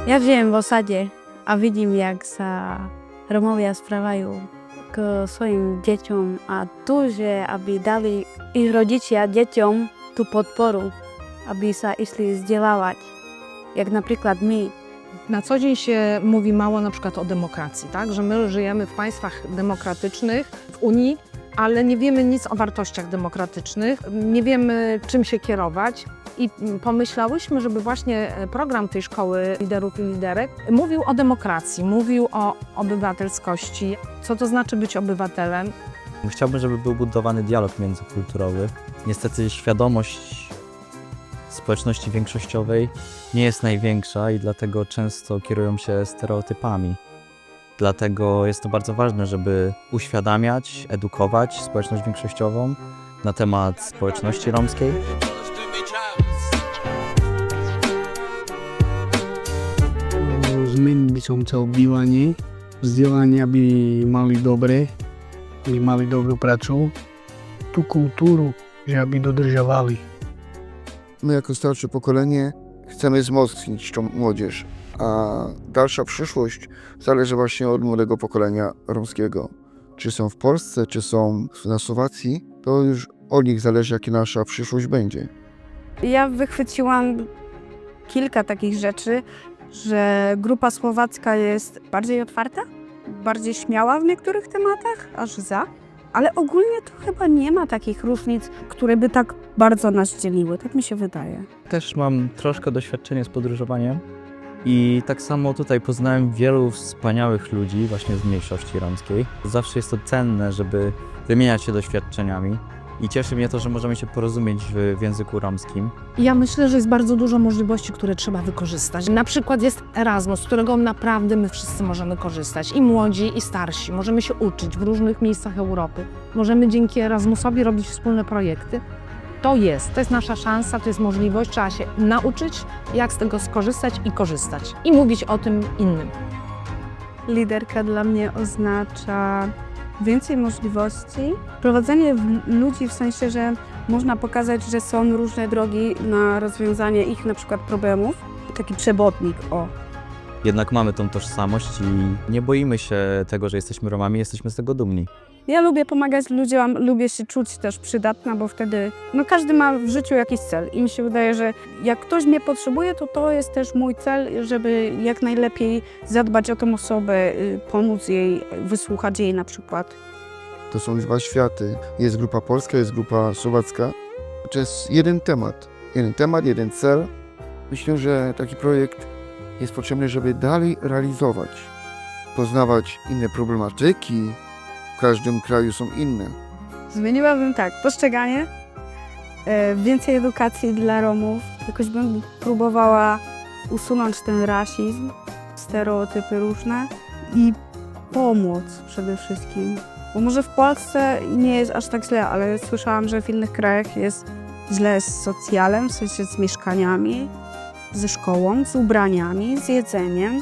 Ja żyję w osadzie, a widzim, jak sa Romovia správajú k svojim deťom a tu, že aby dali ich rodičia deťom tú podporu, aby sa išli vzdelávať, jak napríklad my. Na co dzień się mówi mało na przykład o demokracji, tak? Że my żyjemy w państwach demokratycznych, w Unii, ale nie wiemy nic o wartościach demokratycznych, nie wiemy czym się kierować i pomyślałyśmy, żeby właśnie program tej szkoły liderów i liderek mówił o demokracji, mówił o obywatelskości, co to znaczy być obywatelem. Chciałbym, żeby był budowany dialog międzykulturowy. Niestety świadomość społeczności większościowej nie jest największa i dlatego często kierują się stereotypami. Dlatego jest to bardzo ważne, żeby uświadamiać, edukować społeczność większościową na temat społeczności romskiej. Zmeniť by som chcel bývanie, vzdelanie, aby mali dobre, aby mali dobrú pracu, tú kultúru, že aby dodržavali. My jako starsze pokolenie chcemy wzmocnić tą młodzież, a dalsza przyszłość zależy właśnie od młodego pokolenia romskiego. Czy są w Polsce, czy są na Słowacji, to już od nich zależy, jaka nasza przyszłość będzie. Ja wychwyciłam kilka takich rzeczy, że grupa słowacka jest bardziej otwarta, bardziej śmiała w niektórych tematach, aż za. Ale ogólnie to chyba nie ma takich różnic, które by tak bardzo nas dzieliły, tak mi się wydaje. Też mam troszkę doświadczenie z podróżowaniem i tak samo tutaj poznałem wielu wspaniałych ludzi właśnie z mniejszości romskiej. Zawsze jest to cenne, żeby wymieniać się doświadczeniami i cieszy mnie to, że możemy się porozumieć w języku romskim. Ja myślę, że jest bardzo dużo możliwości, które trzeba wykorzystać. Na przykład jest Erasmus, z którego naprawdę my wszyscy możemy korzystać. I młodzi, i starsi. Możemy się uczyć w różnych miejscach Europy. Możemy dzięki Erasmusowi robić wspólne projekty. To jest nasza szansa, to jest możliwość. Trzeba się nauczyć, jak z tego skorzystać i korzystać. I mówić o tym innym. Liderka dla mnie oznacza więcej możliwości, prowadzenie ludzi w sensie, że można pokazać, że są różne drogi na rozwiązanie ich na przykład problemów. Taki przewodnik, o. Jednak mamy tą tożsamość i nie boimy się tego, że jesteśmy Romami, jesteśmy z tego dumni. Ja lubię pomagać ludziom, lubię się czuć też przydatna, bo wtedy każdy ma w życiu jakiś cel i mi się wydaje, że jak ktoś mnie potrzebuje, to jest też mój cel, żeby jak najlepiej zadbać o tę osobę, pomóc jej, wysłuchać jej na przykład. To są dwa światy. Jest grupa polska, jest grupa słowacka. To jest jeden temat, jeden cel. Myślę, że taki projekt jest potrzebny, żeby dalej realizować, poznawać inne problematyki. W każdym kraju są inne. Zmieniłabym tak, postrzeganie, więcej edukacji dla Romów. Jakoś bym próbowała usunąć ten rasizm, stereotypy różne i pomóc przede wszystkim. Bo może w Polsce nie jest aż tak źle, ale słyszałam, że w innych krajach jest źle z socjalem, w sensie z mieszkaniami, ze szkołą, z ubraniami, z jedzeniem.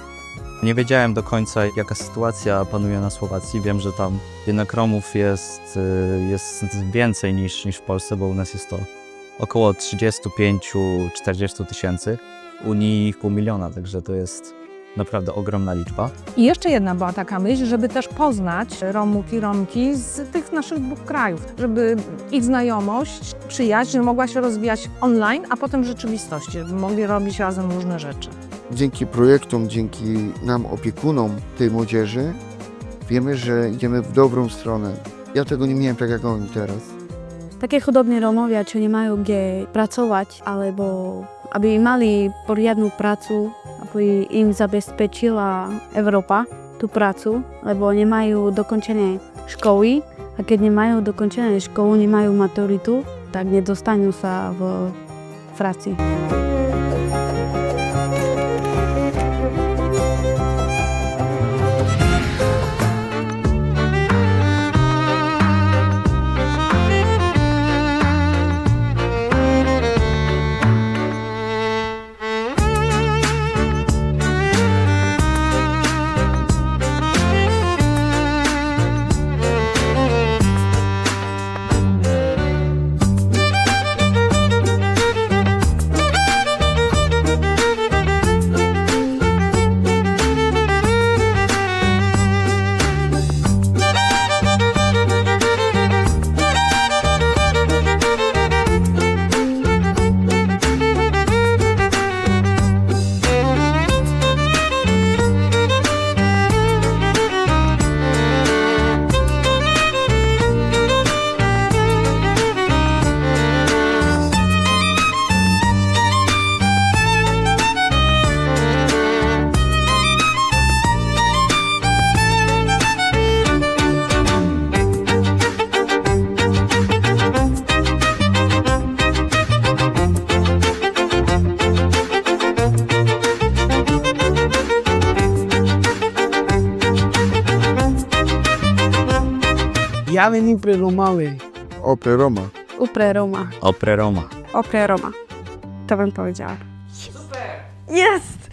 Nie wiedziałem do końca, jaka sytuacja panuje na Słowacji. Wiem, że tam jednak Romów jest więcej niż w Polsce, bo u nas jest to około 35-40 tysięcy. U nich 500 000, także to jest naprawdę ogromna liczba. I jeszcze jedna była taka myśl, żeby też poznać Romów i Romki z tych naszych dwóch krajów, żeby ich znajomość, przyjaźń mogła się rozwijać online, a potem w rzeczywistości, żeby mogli robić razem różne rzeczy. Dzięki projektom, dzięki nam opiekunom tej młodzieży wiemy, że idziemy w dobrą stronę. Ja tego nie miałem tak jak oni teraz. Takie chudobní Romovia, čo nemajú kde pracovať, alebo aby mali poriadnu prácu, aby im zabezpečila Európa tú prácu, lebo nemajú dokončené školy a keď nemajú dokončené školu, nemajú maturitu, tak nedostanú sa v práci. Ja venim pre Romały. Opre Roma. Upre Roma. Opre Roma. Opre Roma. To bym powiedziała. Super! Jest!